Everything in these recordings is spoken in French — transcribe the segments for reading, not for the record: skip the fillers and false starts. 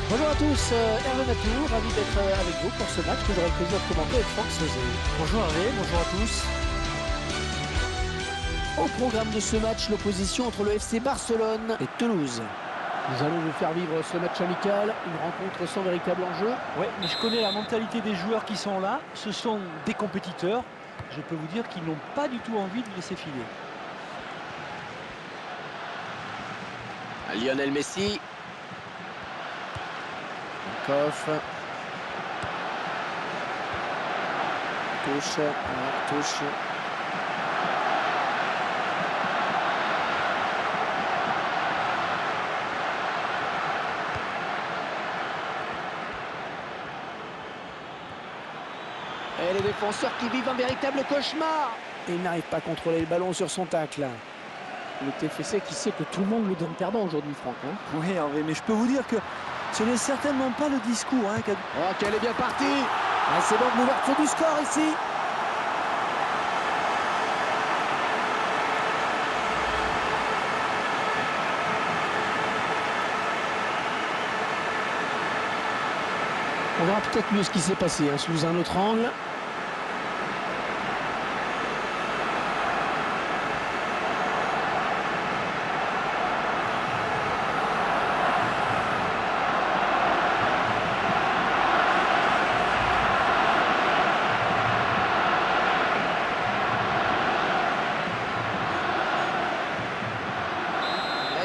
Bonjour à tous, Hervé Matou, ravi d'être avec vous pour ce match que j'aurai le plaisir de commenter avec Franck Sauzet. Bonjour Hervé, bonjour à tous. Au programme de ce match, l'opposition entre le FC Barcelone et Toulouse. Nous allons vous faire vivre ce match amical, une rencontre sans véritable enjeu. Ouais, mais je connais la mentalité des joueurs qui sont là. Ce sont des compétiteurs. Je peux vous dire qu'ils n'ont pas du tout envie de laisser filer. Lionel Messi. Koff. Touche. Et les défenseurs qui vivent un véritable cauchemar. Et il n'arrive pas à contrôler le ballon sur son tacle. Le TFC qui sait que tout le monde le donne perdant aujourd'hui, Franck. Oui Hervé, mais je peux vous dire que ce n'est certainement pas le discours. Oh, qu'elle est bien partie. Ah, c'est donc l'ouverture du score ici. On verra peut-être mieux ce qui s'est passé sous un autre angle.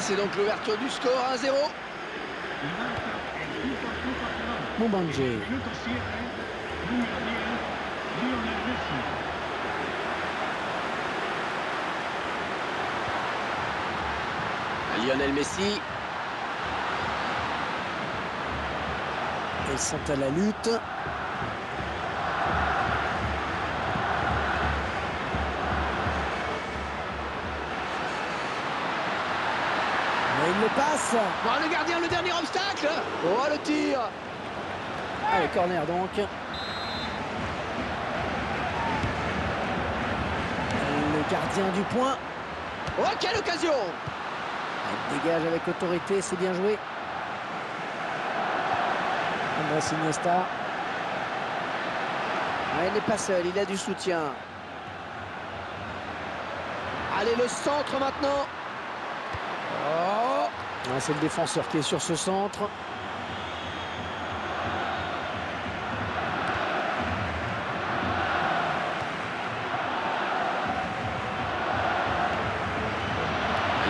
C'est donc l'ouverture du score, 1-0. Moubangé. Lionel Messi. Ils sont à la lutte. Il le passe. Oh, le gardien, le dernier obstacle. Oh, le tir. Allez, corner donc. Le gardien du point. Oh, quelle occasion. Il dégage avec autorité, c'est bien joué. Andrés Iniesta. Il n'est pas seul, il a du soutien. Allez, le centre maintenant. Oh. C'est le défenseur qui est sur ce centre.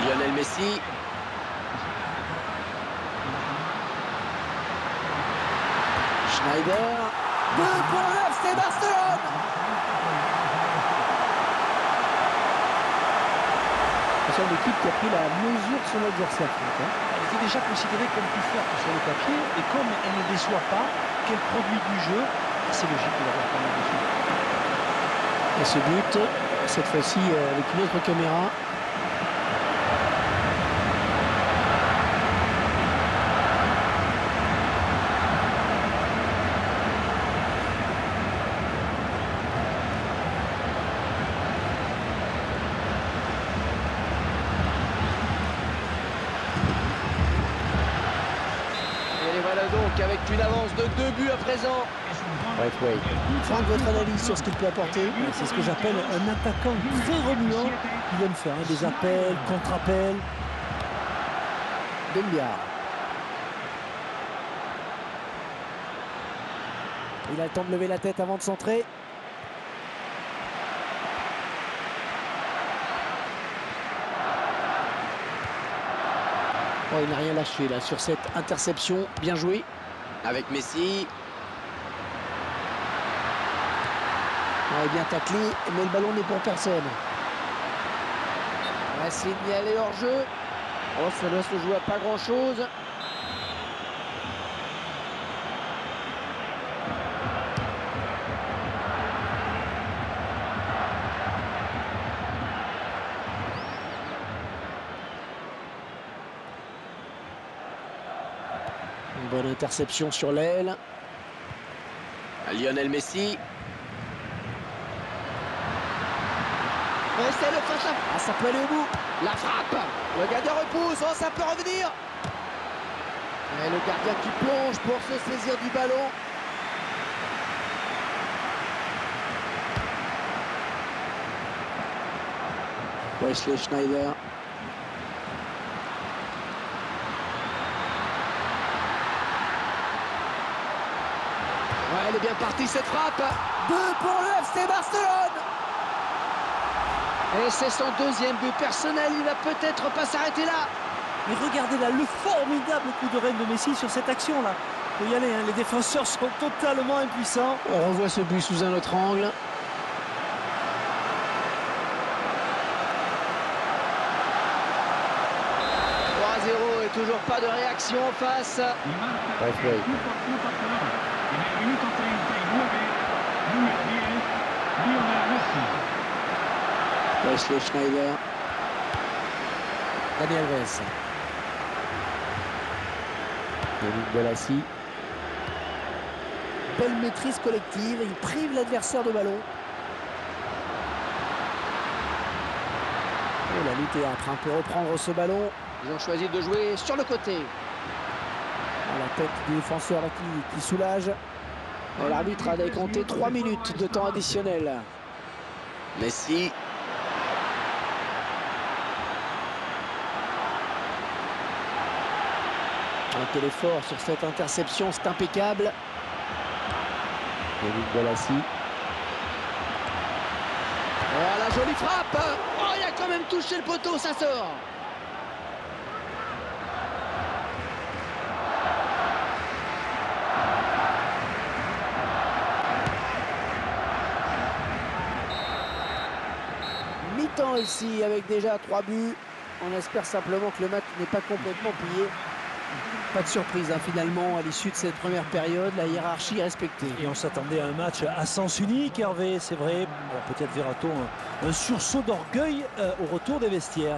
Lionel Messi. Schneider. 2 pour le FC Barcelone. C'est l'équipe qui a pris la mesure de son adversaire. Elle était déjà considérée comme plus forte sur le papier. Et comme elle ne déçoit pas, qu'elle produit du jeu, c'est logique de l'avoir quand même dessus. Et ce but, cette fois-ci avec une autre caméra. Voilà donc avec une avance de 2 buts à présent. Franck, votre analyse sur ce qu'il peut apporter? C'est ce que j'appelle un attaquant très remuant qui aime faire des appels, contre-appels. Dembiard. Il a le temps de lever la tête avant de centrer. Oh, il n'a rien lâché là sur cette interception. Bien joué. Avec Messi. Bien taclé, mais le ballon n'est pour personne. Signalé hors jeu. Oh, ça doit se jouer à pas grand chose. Une bonne interception sur l'aile. Lionel Messi. C'est le face à... Ah, ça peut aller au bout. La frappe. Le gardien repousse. Oh, ça peut revenir. Et le gardien qui plonge pour se saisir du ballon. Wesley Schneider. Ouais, elle est bien partie cette frappe. 2 pour le FC Barcelone. Et c'est son deuxième but personnel. Il va peut-être pas s'arrêter là. Mais regardez là, le formidable coup de reine de Messi sur cette action-là. Il faut y aller, hein. Les défenseurs sont totalement impuissants. On revoit ce but sous un autre angle. Et toujours pas de réaction en face. Wesley Schneider. Dani Alves. Yannick Bolasie. Belle maîtrise collective. Il prive l'adversaire de ballon. Oh, la lutte est âpre pour reprendre ce ballon. Ils ont choisi de jouer sur le côté. La tête du défenseur là, qui soulage. L'arbitre a décompté 3 minutes de temps additionnel. Messi. Un téléphone sur cette interception, c'est impeccable. Yannick Bolasie. Voilà, jolie frappe. Oh, il a quand même touché le poteau, ça sort. Mi-temps ici avec déjà 3 buts. On espère simplement que le match n'est pas complètement plié. Pas de surprise finalement à l'issue de cette première période, la hiérarchie est respectée. Et on s'attendait à un match à sens unique, Hervé, c'est vrai. Alors peut-être verra-t-on un sursaut d'orgueil au retour des vestiaires.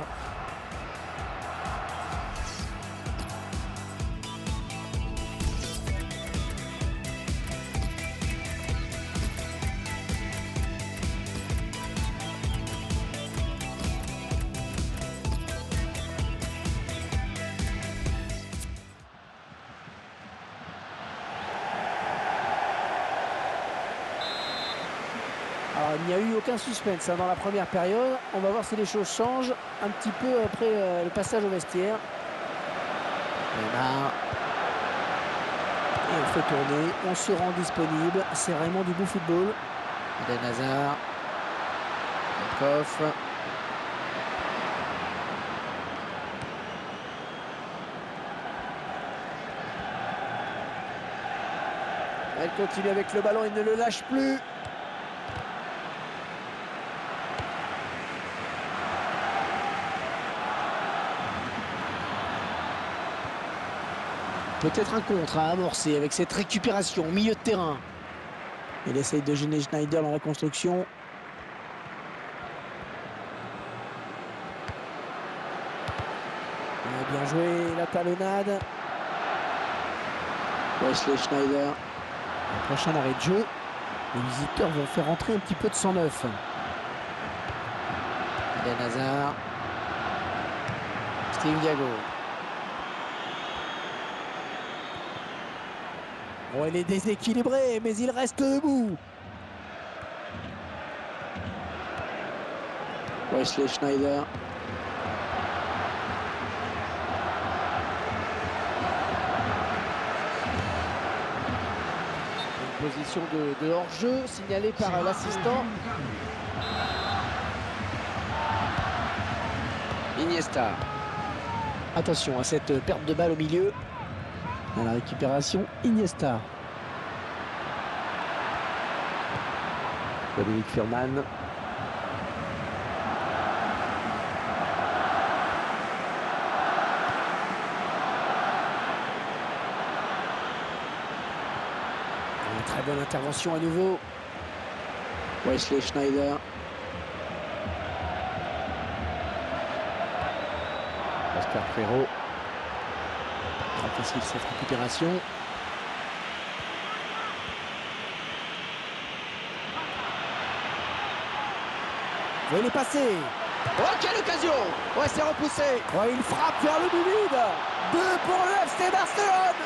Alors, il n'y a eu aucun suspense dans la première période. On va voir si les choses changent un petit peu après le passage au vestiaire. Neymar. Et on fait tourner, on se rend disponible. C'est vraiment du beau football. Eden Hazard. Koff. Elle continue avec le ballon et ne le lâche plus. Peut-être un contre à amorcer avec cette récupération au milieu de terrain. Il essaye de gêner Schneider dans la construction. Il a bien joué la talonnade. Wesley Schneider. Le prochain arrêt de jeu. Les visiteurs vont faire entrer un petit peu de sang neuf. Eden Hazard. Steve Diago. Oh, il est déséquilibré, mais il reste debout. Wesley Schneider. Une position de hors-jeu signalée par l'assistant. Iniesta. Attention à cette perte de balle au milieu. À la récupération, Iniesta. Dominique Furman. Une très bonne intervention à nouveau. Wesley Schneider. Oscar Ferro. Très facile cette récupération. Vous voyez les passer. Oh, quelle occasion! Ouais, c'est repoussé. Ouais, il frappe vers le but vide. 2 pour le FC Barcelone.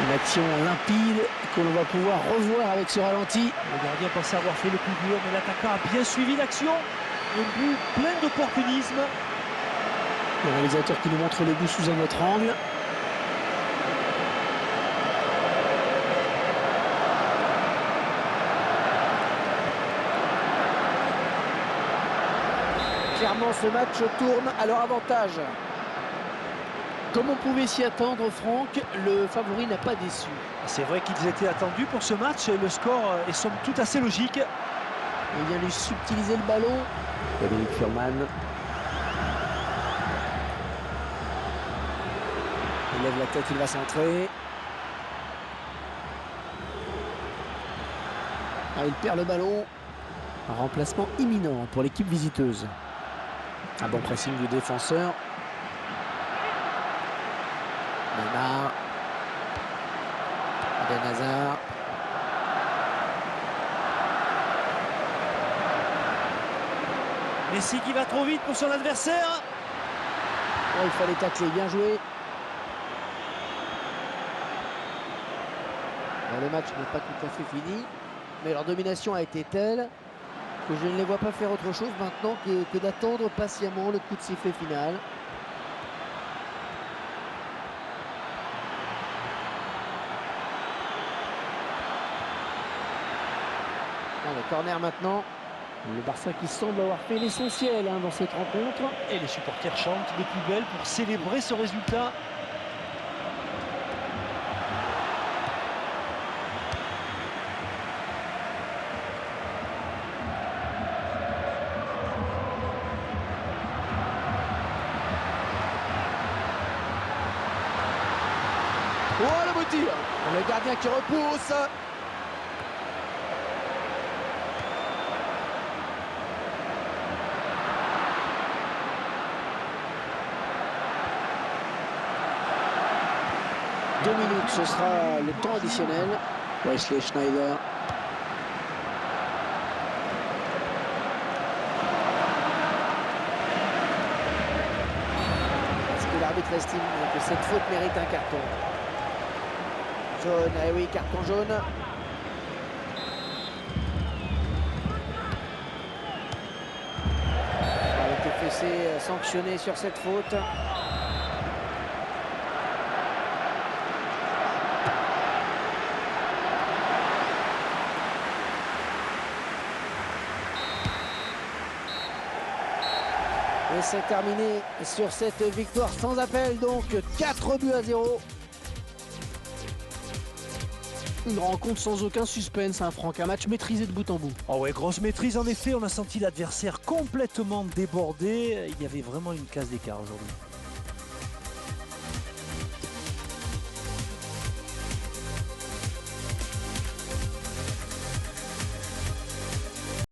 Une action limpide que l'on va pouvoir revoir avec ce ralenti. Le gardien pensait avoir fait le coup dur, mais l'attaquant a bien suivi l'action. Un but plein d'opportunisme. Le réalisateur qui nous montre le but sous un autre angle. Clairement, ce match tourne à leur avantage. Comme on pouvait s'y attendre, Franck, le favori n'a pas déçu. C'est vrai qu'ils étaient attendus pour ce match. Le score est somme toute assez logique. Il vient lui subtiliser le ballon. Dominique Furman. Il lève la tête, il va centrer. Ah, il perd le ballon. Un remplacement imminent pour l'équipe visiteuse. Un bon pressing du défenseur. Neymar. Eden Hazard. Messi qui va trop vite pour son adversaire. Oh, il fallait tacler, bien joué. Bon, le match n'est pas tout à fait fini, mais leur domination a été telle que je ne les vois pas faire autre chose maintenant que d'attendre patiemment le coup de sifflet final. Le corner maintenant. Le Barça qui semble avoir fait l'essentiel dans cette rencontre. Et les supporters chantent de plus belle pour célébrer ce résultat. Oh, le beau tir. Le gardien qui repousse. Deux minutes, ce sera le temps additionnel. Wesley Schneider. Est-ce que l'arbitre estime que cette faute mérite un carton? Jaune, eh oui, carton jaune. Il a été fessé, sanctionné sur cette faute. Et c'est terminé sur cette victoire sans appel, donc 4-0. Une rencontre sans aucun suspense, Franck, un match maîtrisé de bout en bout. Oh ouais, grosse maîtrise en effet, on a senti l'adversaire complètement débordé. Il y avait vraiment une case d'écart aujourd'hui.